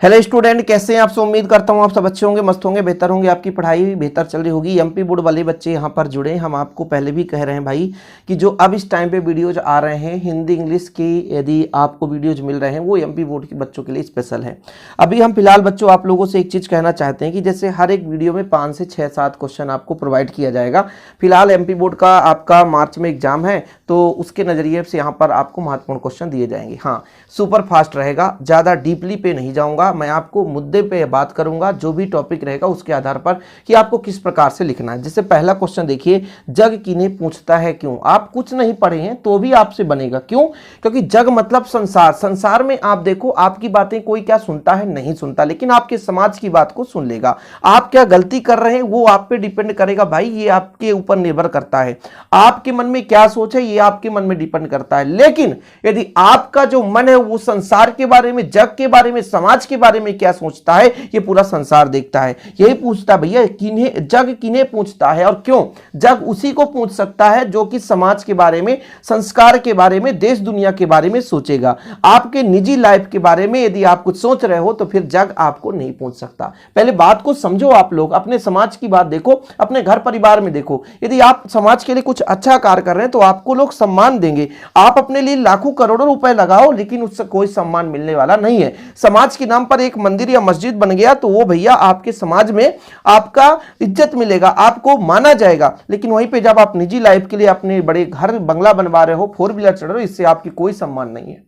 Hello student, कैसे हैं आप? सब उम्मीद करता हूं आप सब अच्छे होंगे, मस्त होंगे, बेहतर होंगे, आपकी पढ़ाई बेहतर चल रही होगी। एमपी बोर्ड वाले बच्चे यहां पर जुड़े। हम आपको पहले भी कह रहे हैं भाई कि जो अब इस टाइम पे वीडियोज आ रहे हैं हिंदी इंग्लिश की, यदि आपको वीडियोज मिल रहे हैं वो एमपी बोर्ड के बच्चों के लिए स्पेशल है। अभी हम फिलहाल बच्चों आप लोगों से एक चीज़ कहना चाहते हैं कि जैसे हर एक वीडियो में 5 से 6-7 क्वेश्चन आपको प्रोवाइड किया जाएगा। फिलहाल एमपी बोर्ड का आपका मार्च में एग्जाम है, तो उसके नज़रिए से यहाँ पर आपको महत्वपूर्ण क्वेश्चन दिए जाएंगे। हाँ, सुपर फास्ट रहेगा, ज़्यादा डीपली पे नहीं जाऊँगा, मैं आपको मुद्दे पे बात करूंगा, जो भी टॉपिक रहेगा उसके आधार पर कि आपको किस प्रकार से लिखना है। जैसे पहला क्वेश्चन देखिए, जग किन्हें पूछता है क्यों। आप कुछ नहीं पढ़े हैं तो भी आपसे बनेगा, क्यों? क्योंकि जग मतलब संसार। संसार में आप देखो, आपकी बातें कोई क्या सुनता है? नहीं सुनता, लेकिन आपके समाज की बात को सुन लेगा। आप क्या गलती कर रहे हैं वो आप पे डिपेंड करेगा भाई, ये आपके ऊपर निर्भर करता है। आपके मन में क्या सोच है ये आपके मन में डिपेंड करता है। लेकिन यदि आपका जो मन है वो संसार के बारे में, जग के बारे में, समाज के बारे में क्या सोचता है, ये पूरा संसार देखता है। यही पूछता है भैया, किन्हें जग किन्हें पूछता है और क्यों? जग उसी को पूछ सकता है जो कि समाज के बारे में, संस्कार के बारे में, देश दुनिया के बारे में सोचेगा। आपके निजी लाइफ के बारे में यदि आप कुछ सोच रहे हो तो फिर जग आपको नहीं पूछ सकता। पहले बात को समझो। आप लोग अपने समाज की बात देखो, अपने घर परिवार में देखो। यदि आप समाज के लिए कुछ अच्छा कार्य कर रहे हैं तो आपको लोग सम्मान देंगे। आप अपने लिए लाखों करोड़ों रुपए लगाओ लेकिन उससे कोई सम्मान मिलने वाला नहीं है। समाज के नाम पर एक मंदिर या मस्जिद बन गया तो वो भैया आपके समाज में आपका इज्जत मिलेगा, आपको माना जाएगा। लेकिन वहीं पे जब आप निजी लाइफ के लिए अपने बड़े घर बंगला बनवा रहे हो, 4 व्हीलर चढ़ रहे हो, इससे आपकी कोई सम्मान नहीं है।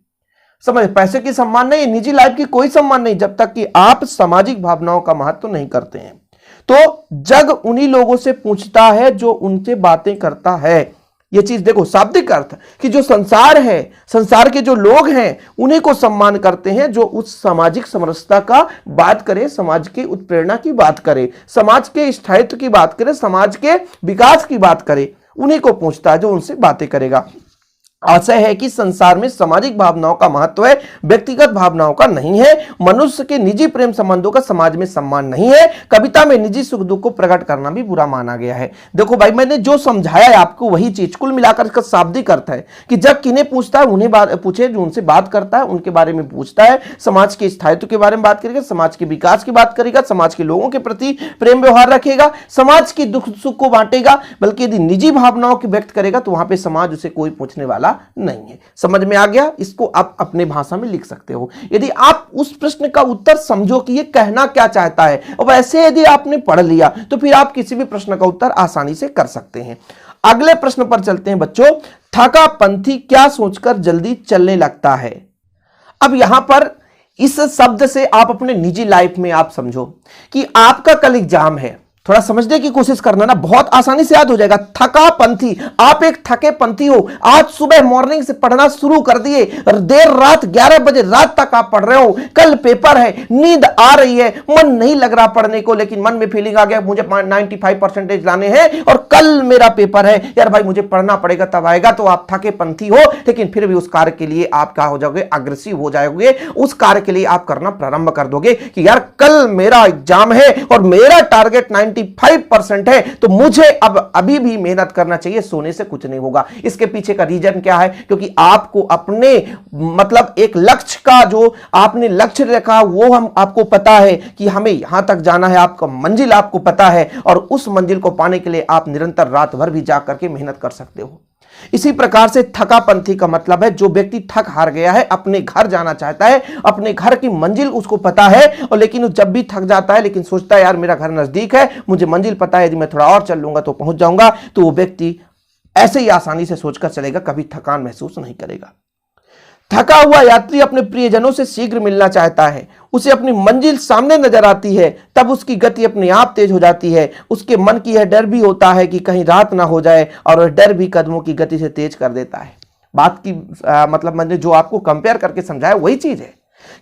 समझ, पैसे की सम्मान नहीं, निजी लाइफ की कोई सम्मान नहीं, जब तक कि आप सामाजिक भावनाओं का महत्व नहीं करते हैं। तो जग उन्हीं लोगों से पूछता है जो उनसे बातें करता है। ये चीज देखो, शाब्दिक अर्थ कि जो संसार है, संसार के जो लोग हैं उन्हीं को सम्मान करते हैं जो उस सामाजिक समरसता का बात करे, समाज की उत्प्रेरणा की बात करे, समाज के स्थायित्व की बात करे, समाज के विकास की बात करे। उन्हीं को पूछता है जो उनसे बातें करेगा। आशय है कि संसार में सामाजिक भावनाओं का महत्व है, व्यक्तिगत भावनाओं का नहीं है। मनुष्य के निजी प्रेम संबंधों का समाज में सम्मान नहीं है। कविता में निजी सुख दुख को प्रकट करना भी बुरा माना गया है। देखो भाई, मैंने जो समझाया है आपको वही चीज, कुल मिलाकर इसका शाब्दिक अर्थ है कि जग किन्हें पूछता है, उन्हें पूछे जो उनसे बात करता है, उनके बारे में पूछता है, समाज के स्थायित्व के बारे में बात करेगा, समाज के विकास की बात करेगा, समाज के लोगों के प्रति प्रेम व्यवहार रखेगा, समाज की दुख सुख को बांटेगा। बल्कि यदि निजी भावनाओं को व्यक्त करेगा तो वहां पर समाज उसे कोई पूछने वाला नहीं है। समझ में आ गया? इसको आप अपने भाषा में लिख सकते हो यदि आप उस प्रश्न का उत्तर समझो कि ये कहना क्या चाहता है। और वैसे यदि आपने पढ़ लिया तो फिर आप किसी भी प्रश्न का उत्तर आसानी से कर सकते हैं। अगले प्रश्न पर चलते हैं बच्चों। थका पंथी क्या सोचकर जल्दी चलने लगता है। अब यहां पर इस शब्द से आप अपने निजी लाइफ में आप समझो कि आपका कल एग्जाम है। थोड़ा समझने की कोशिश करना ना, बहुत आसानी से याद हो जाएगा। थका पंथी, आप एक थके पंथी हो। आज सुबह मॉर्निंग से पढ़ना शुरू कर दिए, देर रात 11 बजे रात तक आप पढ़ रहे हो। कल पेपर है, नींद आ रही है, मन नहीं लग रहा पढ़ने को, लेकिन मन में फीलिंग आ गया मुझे 95% लाने हैं और कल मेरा पेपर है, यार भाई मुझे पढ़ना पड़ेगा तब आएगा। तो आप थके पंथी हो, लेकिन फिर भी उस कार्य के लिए आप क्या हो जाओगे? अग्रेसिव हो जाओगे। उस कार्य के लिए आप करना प्रारंभ कर दोगे कि यार कल मेरा एग्जाम है और मेरा टारगेट 95% है, तो मुझे अब अभी भी मेहनत करना चाहिए, सोने से कुछ नहीं होगा। इसके पीछे का रीजन क्या है? क्योंकि आपको अपने मतलब एक लक्ष्य का, जो आपने लक्ष्य रखा वो हम आपको पता है कि हमें यहां तक जाना है, आपका मंजिल आपको पता है, और उस मंजिल को पाने के लिए आप निरंतर रात भर भी जाग करके मेहनत कर सकते हो। इसी प्रकार से थकापंथी का मतलब है जो व्यक्ति थक हार गया है, अपने घर जाना चाहता है, अपने घर की मंजिल उसको पता है, और लेकिन जब भी थक जाता है लेकिन सोचता है यार मेरा घर नजदीक है, मुझे मंजिल पता है, यदि मैं थोड़ा और चल लूंगा तो पहुंच जाऊंगा। तो वो व्यक्ति ऐसे ही आसानी से सोचकर चलेगा, कभी थकान महसूस नहीं करेगा। थका हुआ यात्री अपने प्रियजनों से शीघ्र मिलना चाहता है, उसे अपनी मंजिल सामने नजर आती है, तब उसकी गति अपने आप तेज हो जाती है। उसके मन की यह डर भी होता है कि कहीं रात ना हो जाए, और वह डर भी कदमों की गति से तेज कर देता है। बात की मतलब मैंने जो आपको कंपेयर करके समझाया वही चीज है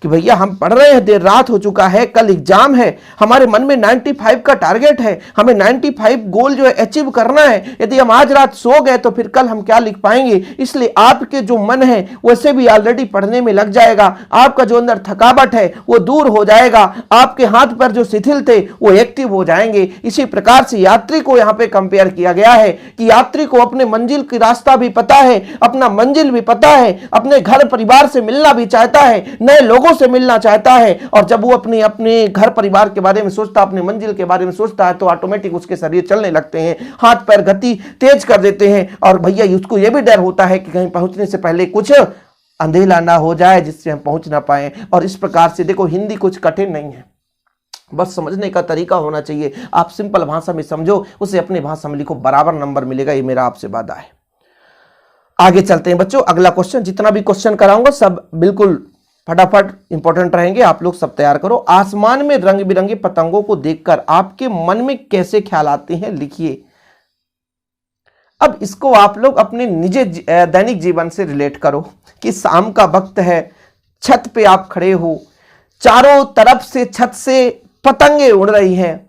कि भैया हम पढ़ रहे हैं, देर रात हो चुका है, कल एग्जाम है, हमारे मन में 95 का टारगेट है, हमें 95 गोल जो है अचीव करना है। यदि हम आज रात सो गए तो फिर कल हम क्या लिख पाएंगे? इसलिए आपके जो मन है वैसे भी ऑलरेडी पढ़ने में लग जाएगा। आपका जो अंदर थकावट है वो दूर हो जाएगा, आपके हाथ पर जो शिथिल थे वो एक्टिव हो जाएंगे। इसी प्रकार से यात्री को यहाँ पे कंपेयर किया गया है कि यात्री को अपने मंजिल की रास्ता भी पता है, अपना मंजिल भी पता है, अपने घर परिवार से मिलना भी चाहता है, नए लोगों से मिलना चाहता है, और जब वो अपने अपने घर परिवार के बारे में सोचता, अपने मंजिल के बारे में सोचता है, तो ऑटोमेटिक उसके शरीर चलने लगते हैं, हाथ पैर गति तेज कर देते हैं। और भैया उसको ये भी डर होता है कि कहीं पहुंचने से पहले कुछ अंधेला ना हो जाए जिससे हम पहुंच ना पाए। और इस प्रकार से देखो, हिंदी कुछ कठिन नहीं है, बस समझने का तरीका होना चाहिए। आप सिंपल भाषा में समझो, उसे अपनी भाषा में लिखो, बराबर नंबर मिलेगा, ये मेरा आपसे वादा है। आगे चलते हैं बच्चों, अगला क्वेश्चन। जितना भी क्वेश्चन कराऊंगा सब बिल्कुल फटाफट इंपॉर्टेंट रहेंगे, आप लोग सब तैयार करो। आसमान में रंग बिरंगे पतंगों को देखकर आपके मन में कैसे ख्याल आते हैं, लिखिए। अब इसको आप लोग अपने निजी दैनिक जीवन से रिलेट करो कि शाम का वक्त है, छत पे आप खड़े हो, चारों तरफ से छत से पतंगे उड़ रही हैं,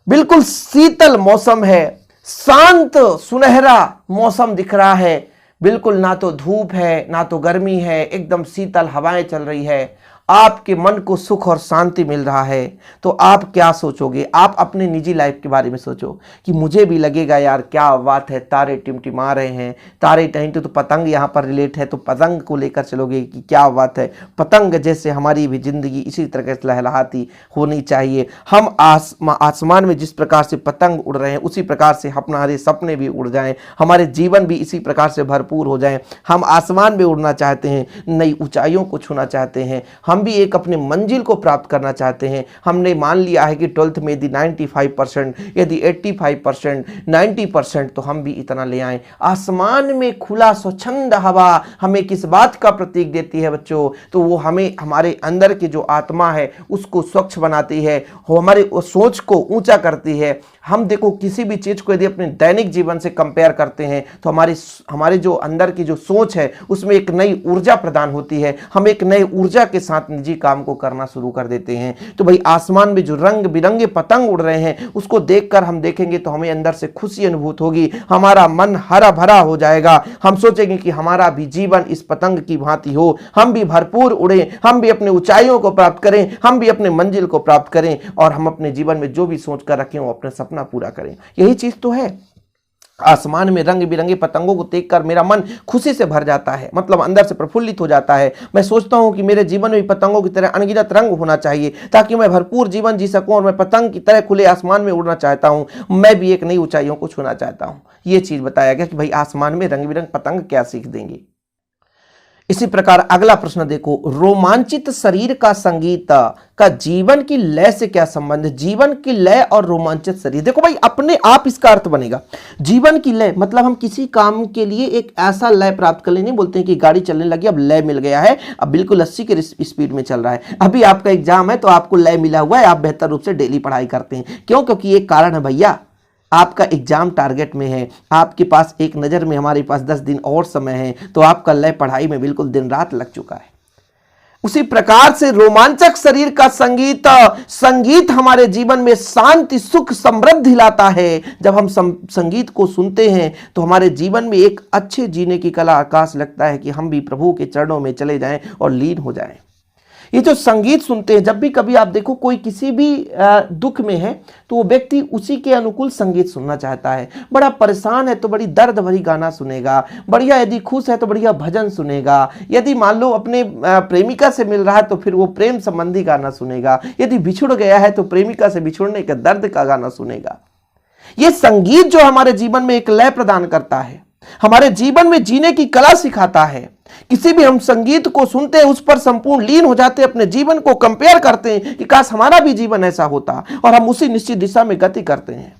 बिल्कुल शीतल मौसम है, शांत सुनहरा मौसम दिख रहा है, बिल्कुल ना तो धूप है ना तो गर्मी है, एकदम शीतल हवाएं चल रही है, आपके मन को सुख और शांति मिल रहा है। तो आप क्या सोचोगे? आप अपने निजी लाइफ के बारे में सोचो कि मुझे भी लगेगा यार क्या बात है, तारे टिमटिमा रहे हैं, तारे नहीं तो पतंग यहाँ पर रिलेट है, तो पतंग को लेकर चलोगे कि क्या बात है, पतंग जैसे हमारी भी जिंदगी इसी तरह से लहलहाती होनी चाहिए। हम आसमान में जिस प्रकार से पतंग उड़ रहे हैं उसी प्रकार से हमारे सपने भी उड़ जाएं, हमारे जीवन भी इसी प्रकार से भरपूर हो जाएं। हम आसमान में उड़ना चाहते हैं, नई ऊंचाइयों को छूना चाहते हैं, हम भी एक अपने मंजिल को प्राप्त करना चाहते हैं। हमने मान लिया है कि 12th में यदि 95%, यदि 85%, 90%, तो हम भी इतना ले आएं। आसमान में खुला स्वच्छंद हवा हमें किस बात का प्रतीक देती है बच्चों? तो वो हमें हमारे अंदर की जो आत्मा है उसको स्वच्छ बनाती है, वो हमारे सोच को ऊंचा करती है। हम देखो किसी भी चीज को यदि अपने दैनिक जीवन से कंपेयर करते हैं तो हमारे जो अंदर की जो सोच है उसमें एक नई ऊर्जा प्रदान होती है, हम एक नई ऊर्जा के साथ निजी काम को करना शुरू कर देते हैं। तो भाई आसमान में जो रंग बिरंगे पतंग उड़ रहे हैं उसको देखकर हम देखेंगे तो हमें अंदर से खुशी अनुभूत होगी, हमारा मन हरा भरा हो जाएगा। हम सोचेंगे कि हमारा भी जीवन इस पतंग की भांति हो, हम भी भरपूर उड़े, हम भी अपने ऊंचाइयों को प्राप्त करें, हम भी अपने मंजिल को प्राप्त करें, और हम अपने जीवन में जो भी सोच कर रखें वो अपने सपना पूरा करें। यही चीज तो है। आसमान में रंग बिरंगे पतंगों को देखकर मेरा मन खुशी से भर जाता है, मतलब अंदर से प्रफुल्लित हो जाता है। मैं सोचता हूं कि मेरे जीवन में भी पतंगों की तरह अनगिनत रंग होना चाहिए ताकि मैं भरपूर जीवन जी सकूं, और मैं पतंग की तरह खुले आसमान में उड़ना चाहता हूं, मैं भी एक नई ऊंचाइयों को छूना चाहता हूं। यह चीज बताया गया कि भाई आसमान में रंग बिरंग पतंग क्या सीख देंगे। इसी प्रकार अगला प्रश्न देखो, रोमांचित शरीर का संगीत का जीवन की लय से क्या संबंध है? जीवन की लय और रोमांचित शरीर, देखो भाई अपने आप इसका अर्थ बनेगा। जीवन की लय मतलब हम किसी काम के लिए एक ऐसा लय प्राप्त कर लेने, बोलते हैं कि गाड़ी चलने लगी, अब लय मिल गया है, अब बिल्कुल 80 के स्पीड में चल रहा है। अभी आपका एग्जाम है तो आपको लय मिला हुआ है, आप बेहतर रूप से डेली पढ़ाई करते हैं। क्यों? क्योंकि एक कारण है भैया, आपका एग्जाम टारगेट में है, आपके पास एक नज़र में हमारे पास 10 दिन और समय है, तो आपका लय पढ़ाई में बिल्कुल दिन रात लग चुका है। उसी प्रकार से रोमांचक शरीर का संगीत हमारे जीवन में शांति सुख समृद्धि लाता है। जब हम संगीत को सुनते हैं तो हमारे जीवन में एक अच्छे जीने की कला आकाश लगता है कि हम भी प्रभु के चरणों में चले जाएं और लीन हो जाएं। ये जो संगीत सुनते हैं, जब भी कभी आप देखो कोई किसी भी दुख में है तो वो व्यक्ति उसी के अनुकूल संगीत सुनना चाहता है। बड़ा परेशान है तो बड़ी दर्द भरी गाना सुनेगा, बढ़िया यदि खुश है तो बढ़िया भजन सुनेगा, यदि मान लो अपने प्रेमिका से मिल रहा है तो फिर वो प्रेम संबंधी गाना सुनेगा, यदि बिछुड़ गया है तो प्रेमिका से बिछुड़ने के दर्द का गाना सुनेगा। ये संगीत जो हमारे जीवन में एक लय प्रदान करता है, हमारे जीवन में जीने की कला सिखाता है। किसी भी हम संगीत को सुनते हैं उस पर संपूर्ण लीन हो जाते हैं, अपने जीवन को कंपेयर करते हैं कि काश हमारा भी जीवन ऐसा होता, और हम उसी निश्चित दिशा में गति करते हैं।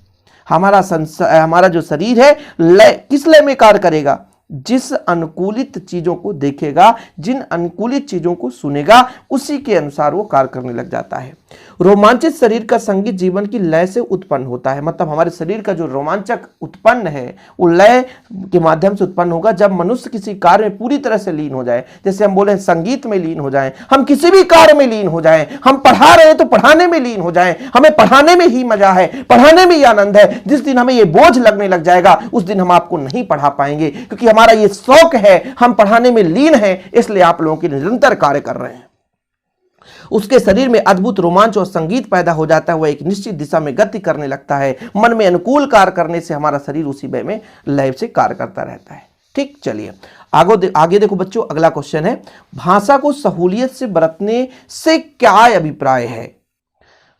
हमारा जो शरीर है लय किस लय में कार्य करेगा? जिस अनुकूलित चीजों को देखेगा, जिन अनुकूलित चीजों को सुनेगा, उसी के अनुसार वो कार्य करने लग जाता है। रोमांचित शरीर का संगीत जीवन की लय से उत्पन्न होता है, मतलब हमारे शरीर का जो रोमांचक उत्पन्न है वो लय के माध्यम से उत्पन्न होगा जब मनुष्य किसी कार्य में पूरी तरह से लीन हो जाए। जैसे हम बोले संगीत में लीन हो जाएं, हम किसी भी कार्य में लीन हो जाएं, हम पढ़ा रहे हैं तो पढ़ाने में लीन हो जाएं, हमें पढ़ाने में ही मजा है, पढ़ाने में ही आनंद है। जिस दिन हमें ये बोझ लगने लग जाएगा उस दिन हम आपको नहीं पढ़ा पाएंगे, क्योंकि हमारा ये शौक है, हम पढ़ाने में लीन है, इसलिए आप लोगों के निरंतर कार्य कर रहे हैं। उसके शरीर में अद्भुत रोमांच और संगीत पैदा हो जाता है, वह एक निश्चित दिशा में गति करने लगता है। मन में अनुकूल कार्य करने से हमारा शरीर उसी वे में लय से कार्य करता रहता है। ठीक, चलिए आगे देखो बच्चों, अगला क्वेश्चन है, भाषा को सहूलियत से बरतने से क्या अभिप्राय है?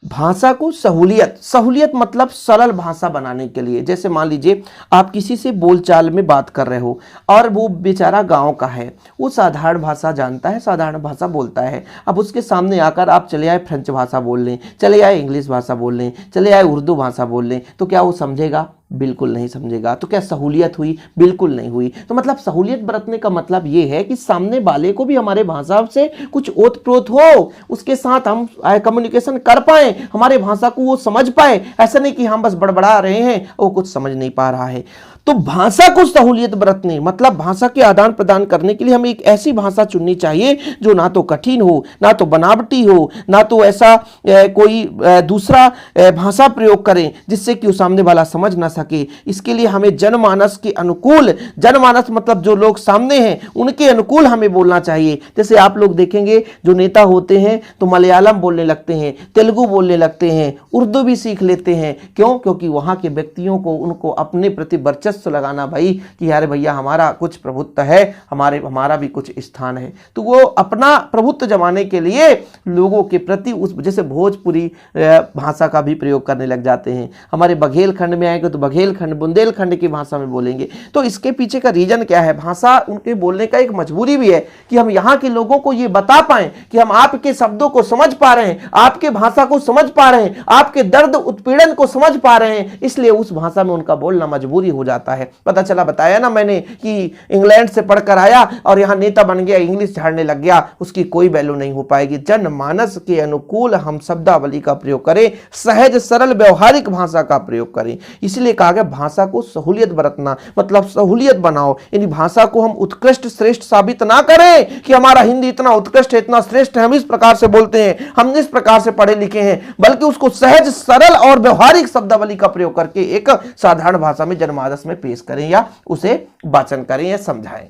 भाषा को सहूलियत मतलब सरल भाषा बनाने के लिए। जैसे मान लीजिए आप किसी से बोलचाल में बात कर रहे हो और वो बेचारा गांव का है, वो साधारण भाषा जानता है, साधारण भाषा बोलता है। अब उसके सामने आकर आप चले आए फ्रेंच भाषा बोल लें, चले आए इंग्लिश भाषा बोल लें, चले आए उर्दू भाषा बोल लें, तो क्या वो समझेगा? बिल्कुल नहीं समझेगा। तो क्या सहूलियत हुई? बिल्कुल नहीं हुई। तो मतलब सहूलियत बरतने का मतलब ये है कि सामने वाले को भी हमारे भाषा से कुछ ओत-प्रोत हो, उसके साथ हम कम्युनिकेशन कर पाए, हमारे भाषा को वो समझ पाए। ऐसा नहीं कि हम बस बड़बड़ा रहे हैं, वो कुछ समझ नहीं पा रहा है। तो भाषा को सहूलियत बरतने मतलब भाषा के आदान प्रदान करने के लिए हमें एक ऐसी भाषा चुननी चाहिए जो ना तो कठिन हो, ना तो बनावटी हो, ना तो ऐसा कोई दूसरा भाषा प्रयोग करें जिससे कि वो सामने वाला समझ ना सके। इसके लिए हमें जनमानस के अनुकूल, जनमानस मतलब जो लोग सामने हैं उनके अनुकूल हमें बोलना चाहिए। जैसे आप लोग देखेंगे जो नेता होते हैं तो मलयालम बोलने लगते हैं, तेलुगु बोलने लगते हैं, उर्दू भी सीख लेते हैं। क्यों? क्योंकि वहां के व्यक्तियों को उनको अपने प्रति वर्चस्व लगाना भाई कि यार भैया हमारा कुछ प्रभुत्व है, हमारा भी कुछ स्थान है। तो वो अपना प्रभुत्व जमाने के लिए लोगों के प्रति उस जैसे भोजपुरी भाषा का भी प्रयोग करने लग जाते हैं। हमारे बघेलखंड में आएंगे तो बघेलखंड बुंदेलखंड की भाषा में बोलेंगे। तो इसके पीछे का रीजन क्या है? भाषा उनके बोलने का एक मजबूरी भी है कि हम यहाँ के लोगों को ये बता पाए कि हम आपके शब्दों को समझ पा रहे हैं, आपके भाषा को समझ पा रहे हैं, आपके दर्द उत्पीड़न को समझ पा रहे हैं, इसलिए उस भाषा में उनका बोलना मजबूरी हो जाता है। पता चला, बताया ना मैंने कि इंग्लैंड से पढ़कर आया और यहां नेता बन गया, इंग्लिश झाड़ने लग गया, उसकी कोई वैल्यू नहीं हो पाएगी। जनमानस के अनुकूल हम शब्दावली का प्रयोग करें, सहज सरल व्यवहारिक भाषा का प्रयोग करें। इसलिए कहा गया भाषा को सहूलियत बरतना मतलब सहूलियत बनाओ। यानी भाषा को हम उत्कृष्ट श्रेष्ठ साबित ना करें कि हमारा हिंदी इतना उत्कृष्ट है, इतना श्रेष्ठ है, हम इस प्रकार से बोलते हैं, हम इस प्रकार से पढ़े लिखे हैं, बल्कि उसको सहज सरल और व्यवहारिक शब्दावली का प्रयोग करके एक साधारण भाषा में जनमानस में पेश करें या उसे वाचन करें या समझाएं।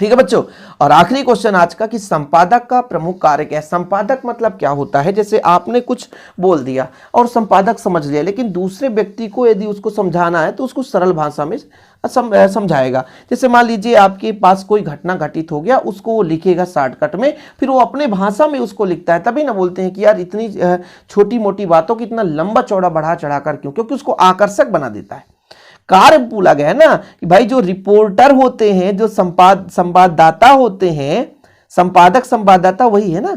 ठीक है बच्चों, और आखिरी क्वेश्चन आज का कि संपादक का प्रमुख कार्य क्या है? संपादक मतलब क्या होता है? जैसे आपने कुछ बोल दिया और संपादक समझ लिया, लेकिन दूसरे व्यक्ति को यदि उसको समझाना है तो उसको सरल भाषा में समझाएगा। जैसे मान लीजिए आपके पास कोई घटना घटित हो गया, उसको वो लिखेगा शॉर्टकट में, फिर वो अपने भाषा में उसको लिखता है। तभी ना बोलते हैं कि यार इतनी छोटी मोटी बातों को इतना लंबा चौड़ा बढ़ा चढ़ा कर क्यों? क्योंकि उसको आकर्षक बना देता है। कार्य बोला गया है ना कि भाई जो रिपोर्टर होते हैं, जो संवाददाता होते हैं, संपादक संवाददाता वही है ना,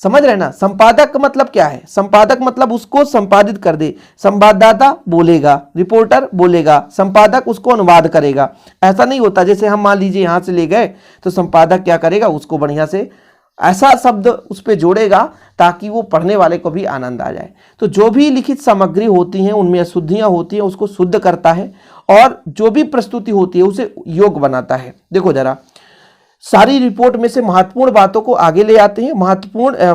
समझ रहे ना? संपादक का मतलब क्या है? संपादक मतलब उसको संपादित कर दे। संवाददाता बोलेगा, रिपोर्टर बोलेगा, संपादक उसको अनुवाद करेगा। ऐसा नहीं होता जैसे हम मान लीजिए यहां से ले गए तो संपादक क्या करेगा, उसको बढ़िया से ऐसा शब्द उस पर जोड़ेगा ताकि वो पढ़ने वाले को भी आनंद आ जाए। तो जो भी लिखित सामग्री होती हैं उनमें अशुद्धियां होती हैं, उसको शुद्ध करता है, और जो भी प्रस्तुति होती है उसे योग्य बनाता है। देखो जरा, सारी रिपोर्ट में से महत्वपूर्ण बातों को आगे ले आते हैं,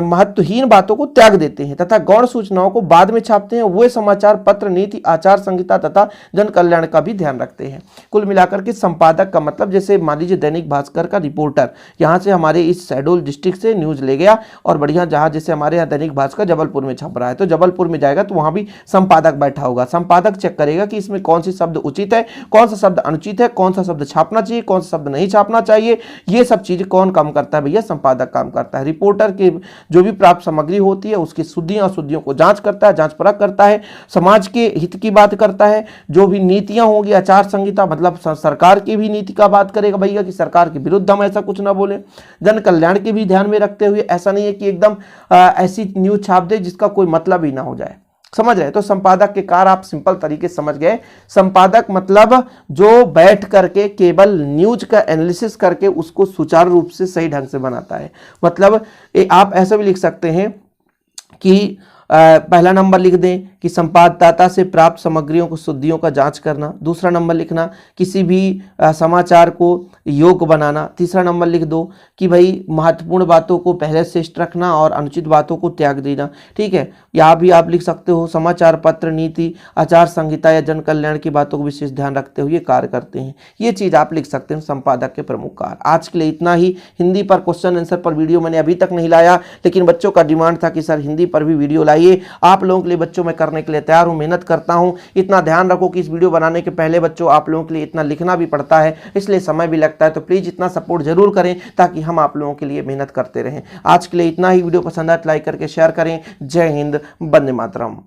महत्वहीन बातों को त्याग देते हैं तथा गौण सूचनाओं को बाद में छापते हैं। वे समाचार पत्र, नीति, आचार संहिता तथा जन कल्याण का भी ध्यान रखते हैं। कुल मिलाकर के संपादक का मतलब, जैसे मान लीजिए दैनिक भास्कर का रिपोर्टर यहाँ से हमारे इस शहडोल डिस्ट्रिक्ट से न्यूज ले गया और बढ़िया, जहाँ जैसे हमारे यहाँ दैनिक भास्कर जबलपुर में छप रहा है तो जबलपुर में जाएगा तो वहाँ भी संपादक बैठा होगा। संपादक चेक करेगा कि इसमें कौन सी शब्द उचित है, कौन सा शब्द अनुचित है, कौन सा शब्द छापना चाहिए, कौन सा शब्द नहीं छापना चाहिए। ये सब चीजें कौन काम करता है भैया? संपादक काम करता है। रिपोर्टर की जो भी प्राप्त सामग्री होती है उसकी शुद्धियां अशुद्धियों को जांच करता है, जांच परख करता है, समाज के हित की बात करता है। जो भी नीतियां होंगी, आचार संहिता मतलब सरकार की भी नीति का बात करेगा भैया कि सरकार के विरुद्ध हम ऐसा कुछ ना बोले। जन कल्याण के भी ध्यान में रखते हुए, ऐसा नहीं है कि एकदम ऐसी न्यूज छाप दे जिसका कोई मतलब ही ना हो जाए। समझ रहे? तो संपादक के कार्य आप सिंपल तरीके से समझ गए। संपादक मतलब जो बैठ करके केवल न्यूज का एनालिसिस करके उसको सुचारू रूप से सही ढंग से बनाता है। मतलब आप ऐसा भी लिख सकते हैं कि पहला नंबर लिख दें कि संपाददाता से प्राप्त सामग्रियों को शुद्धियों का जांच करना। दूसरा नंबर लिखना किसी भी समाचार को योग्य बनाना। तीसरा नंबर लिख दो कि भाई महत्वपूर्ण बातों को पहले श्रेष्ठ रखना और अनुचित बातों को त्याग देना। ठीक है, यहाँ भी आप लिख सकते हो समाचार पत्र, नीति, आचार संहिता या जन कल्याण की बातों को विशेष ध्यान रखते हुए कार्य करते हैं। ये चीज आप लिख सकते हैं संपादक के प्रमुख कार्य। आज के लिए इतना ही। हिंदी पर क्वेश्चन आंसर पर वीडियो मैंने अभी तक नहीं लाया, लेकिन बच्चों का डिमांड था कि सर हिंदी पर भी वीडियो लगाइए। आप लोगों के लिए बच्चों मैं करने के लिए तैयार हूं, मेहनत करता हूं। इतना ध्यान रखो कि इस वीडियो बनाने के पहले बच्चों आप लोगों के लिए इतना लिखना भी पड़ता है, इसलिए समय भी लगता है। तो प्लीज इतना सपोर्ट जरूर करें ताकि हम आप लोगों के लिए मेहनत करते रहें। आज के लिए इतना ही। वीडियो पसंद आए तो लाइक करके शेयर करें। जय हिंद, वंदे मातरम।